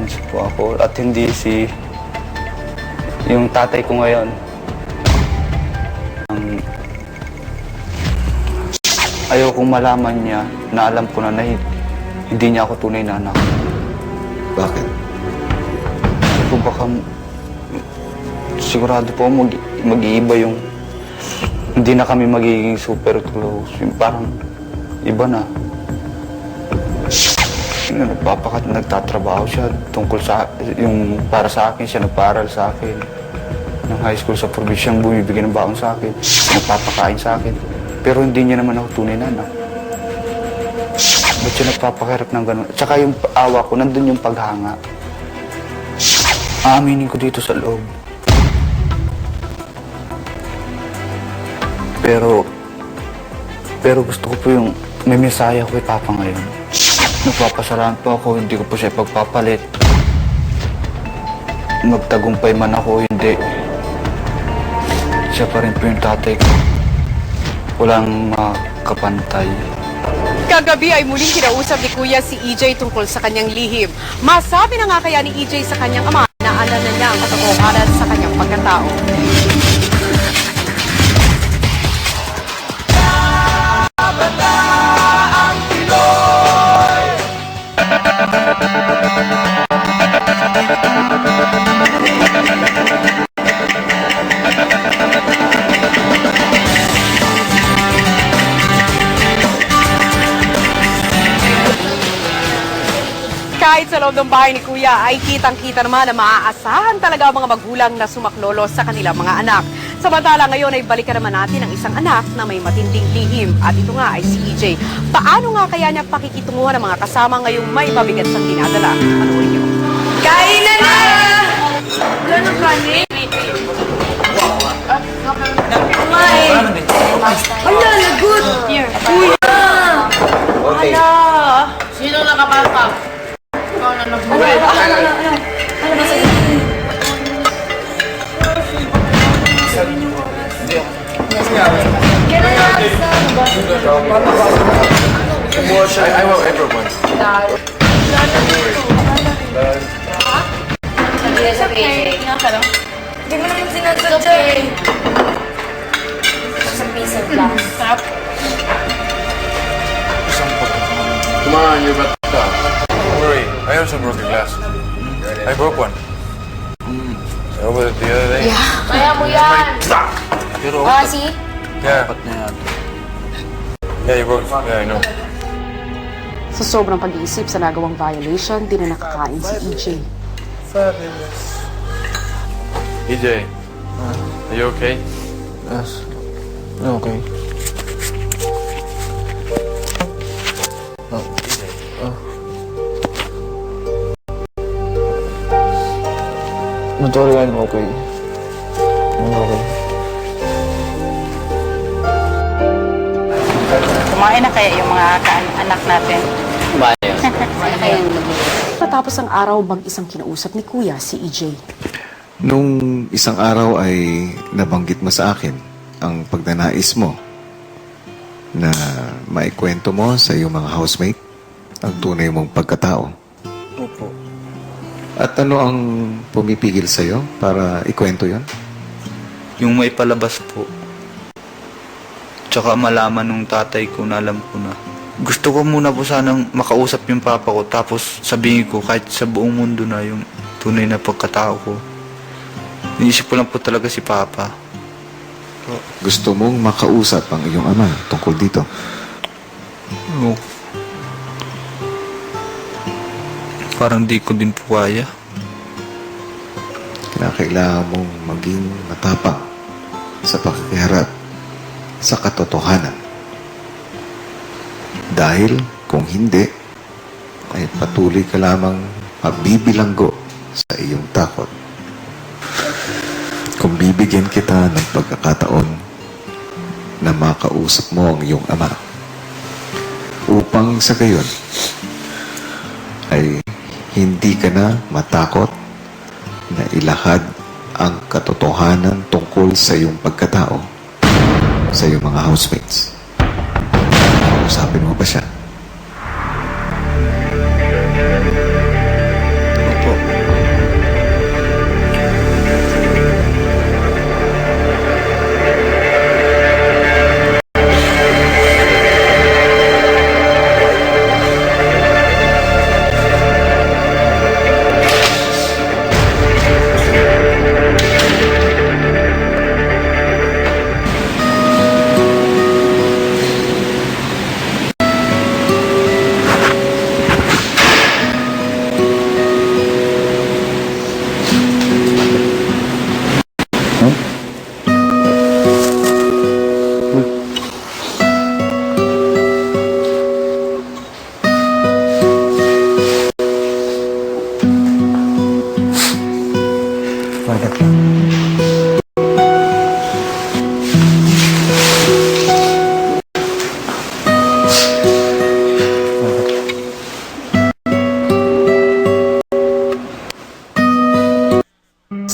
chance po ako at hindi yung tatay ko ngayon. Ayaw kong malaman niya na alam ko na hindi niya ako tunay na anak. Bakit? Kasi po baka sigurado po mag-iiba yung hindi na kami magiging super close. Yung parang iba na. Nagtatrabaho siya tungkol sa yung para sa akin, siya nagpaaral sa akin. Ng high school sa probinsyang bumibigay ng baon sa akin, nagpapakain sa akin. Pero hindi niya naman ako tunay na anak. Ba't siya nagpapakirap ng gano'n? Tsaka yung awa ko, nandun yung paghanga. Aaminin ko dito sa loob. Pero gusto ko po yung may mesaya ko kay Papa ngayon. Nagpapasalamat po ako, hindi ko po siya ipagpapalit. Magtagumpay man ako, hindi. Siya pa rin po yung tatay ko. Walang makapantay. Kagabi ay muling kinausap ni Kuya si EJ tungkol sa kanyang lihim. Masabi na nga kaya ni EJ sa kanyang ama na alam na niya ang katotohanan sa kanyang pagkatao. Kahit sa loob ng bahay ni Kuya ay kitang-kita naman na maaasahan talaga ang mga magulang na sumaklolo sa kanilang mga anak. Samantala ngayon ay balikan naman natin ang isang anak na may matinding lihim at ito nga ay si EJ. Paano nga kaya niya pakikitunguhan ng mga kasama ngayong may mabigat siyang dinadala? Panoorin niyo. Kain na na! Wala ng kanin? Kumain. Wala, lagot! Kuya! Wala! Sino nakapalpak? Ikaw na nagbuhay. Ano ba sa'yo? I broke one. Hindi mo naman sinasadya eh. Sa piso lang. Come on, you're about to stop. Don't worry, I also broke a glass. I broke one. Over the other day. Kaya mo yan. Pero See? Yeah. apat na yan. Yeah, you broke. Yeah, I know. Sa sobrang pag-iisip sa nagawang violation, di na nakakain si EJ. EJ, are you okay? Yes. Okay. Sorry, I'm okay. I'm okay. Kumain na kaya yung mga anak natin? Matapos ang araw, mag-isang kinausap ni Kuya si EJ. Nung isang araw ay nabanggit mo sa akin ang pagnanais mo na maikwento mo sa iyong mga housemate ang tunay mong pagkatao. Opo. At ano ang pumipigil sa iyo para ikwento yon? Yung may palabas po. Tsaka malaman ng tatay ko na alam ko na. Gusto ko muna po sanang makausap yung papa ko tapos sabihin ko kahit sa buong mundo na yung tunay na pagkatao ko. Iniisip ko lang po talaga si papa. Gusto mong makausap ang iyong ama tungkol dito? Oo. Parang di ko din po kaya. Kailangan mong maging matapang sa pakikiharap sa katotohanan. Dahil kung hindi, ay patuloy ka lamang mabibilanggo sa iyong takot. Kung bibigyan kita ng pagkakataon na makausap mo ang iyong ama, upang sa gayon ay hindi ka na matakot na ilahad ang katotohanan tungkol sa iyong pagkatao sa iyong mga housemates. Usapin mo ba siya? Opo.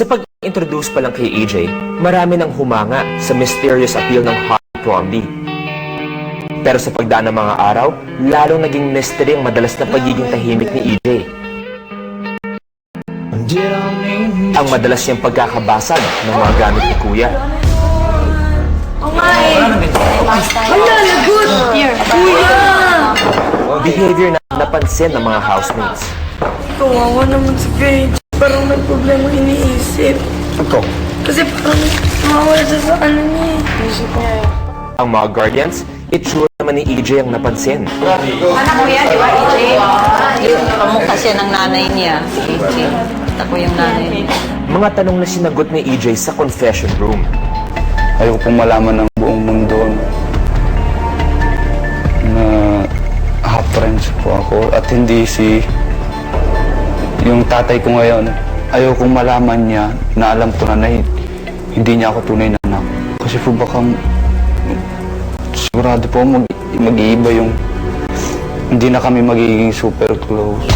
Sa pag-introduce pa lang kay EJ, marami nang humanga sa mysterious appeal ng Harry Crombie. Pero sa pagdaan ng mga araw, lalong naging mystery ang madalas na pagiging tahimik ni EJ. Ang madalas niyang pagkakabasag ng mga gamit ni Kuya. Behavior na napansin ng mga housemates. Kawawa naman si Paige. Parang may problema iniisip. Ito. Kasi parang mawala siya sa ano niya eh. Isip niya eh. Ang mga guardians, itsura naman ni EJ ang napansin. Anak mo yan, di ba, EJ? Kamukha siya ng nanay niya. EJ. Ako yung nanay niya. Mga tanong na sinagot ni EJ sa confession room. Ayoko pong malaman ng buong mundo na half friends po ako at hindi si yung tatay ko ngayon. Ayoko malaman niya na alam ko na hindi niya ako tunay na anak. Kasi po baka sigurado po mag-iiba yung hindi na kami magiging super close.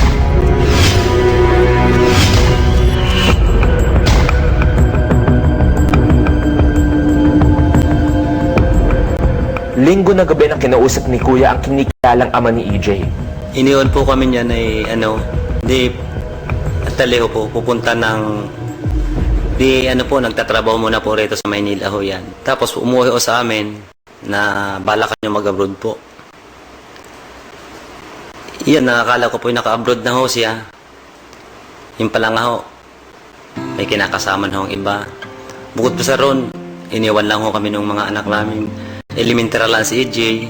Linggo na gabi nang kinausap ni Kuya ang kinikilalang ama ni EJ. Iniwan po kami niyan ay Taleho po, pupunta nagtatrabaho muna po rito sa Maynila ho yan. Tapos umuwi ho sa amin na balak nyo mag-abroad po. Yan, nakakala ko po yung naka-abroad na ho siya. Yung pala nga ho, may kinakasama na ho ang iba. Bukod pa sa ron, iniwan lang ho kami ng mga anak namin. Elementary lang si EJ.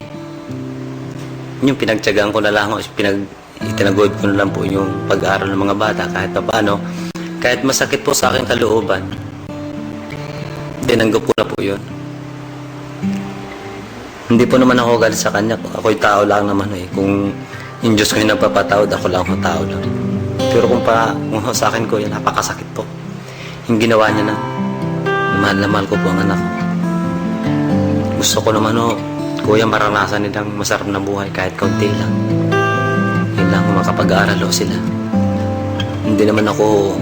Yung pinagtyagaan ko na lang ho, itinagod ko na lang po yung pag-aaral ng mga bata kahit pa paano. Kahit masakit po sa akin kalooban, tinanggap ko na po yun. Hindi po naman ako galit sa kanya. Ako'y tao lang naman eh. Kung yung Diyos ko yung nagpapatawad, ako lang ako tao lang. Pero kung sa akin ko, yan napakasakit po. Yung ginawa niya na mahal ko po ang anak ko. Gusto ko naman Kuya, maranasan nilang masarap na buhay kahit kaunti lang. Yun lang, makapag-aaral sila. Hindi naman ako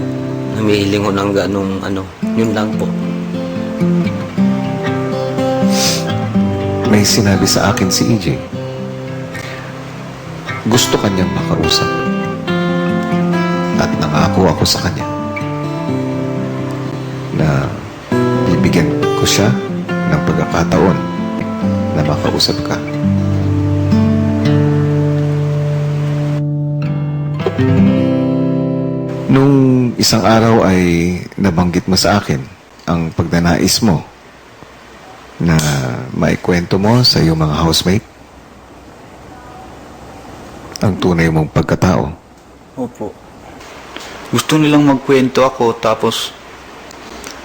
humihiling ng ganong yun lang po. May sinabi sa akin si EJ. Gusto kanyang makausap. At nangako ako sa kanya na bibigyan ko siya ng pagkakataon na makausap ka. Nung isang araw ay nabanggit mo sa akin ang pagnanais mo na maikwento mo sa iyong mga housemate ang tunay mong pagkatao. Opo. Gusto nilang magkwento ako tapos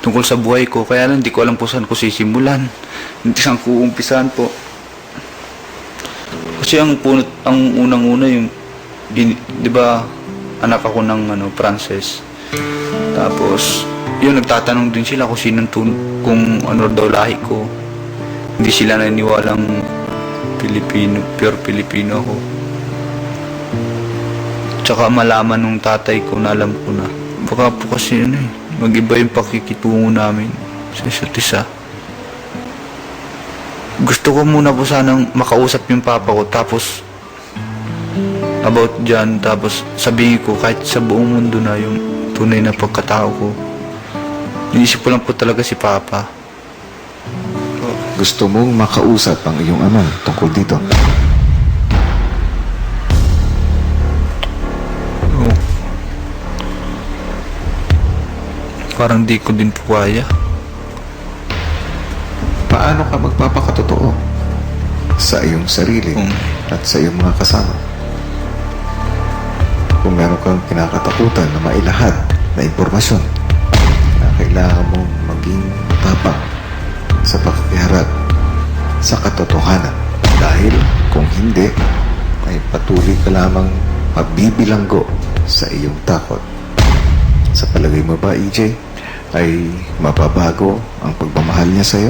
tungkol sa buhay ko, kaya lang hindi ko alam po saan ko sisimulan. Hindi saan ko umpisahan po. Kasi ang unang-una yung, di ba, anak ako ng Frances. Tapos, yun, nagtatanong din sila kung ano daw lahi ko. Hindi sila naniniwalang Pilipino, pure Pilipino ako. Tsaka malaman nung tatay ko na alam ko na. Baka po kasi mag-iba yung pakikitungo namin sa isa't isa. Gusto ko muna po sanang makausap yung papa ko tapos about dyan, tapos sabihin ko kahit sa buong mundo na yung tunay na pagkatao ko. Inisip ko lang po talaga si papa. Gusto mong makausap ang iyong ama tungkol dito? Parang di ko din po kaya. Paano ka magpapakatotoo sa iyong sarili at sa iyong mga kasama? Kung meron kang kinakatakutan na mailahad na impormasyon na kailangan mong maging tapang sa pagkiharap sa katotohanan. Dahil kung hindi, ay patuloy ka lamang mabibilanggo sa iyong takot. Sa palagay mo ba, EJ, ay mababago ang pagmamahal niya sa'yo?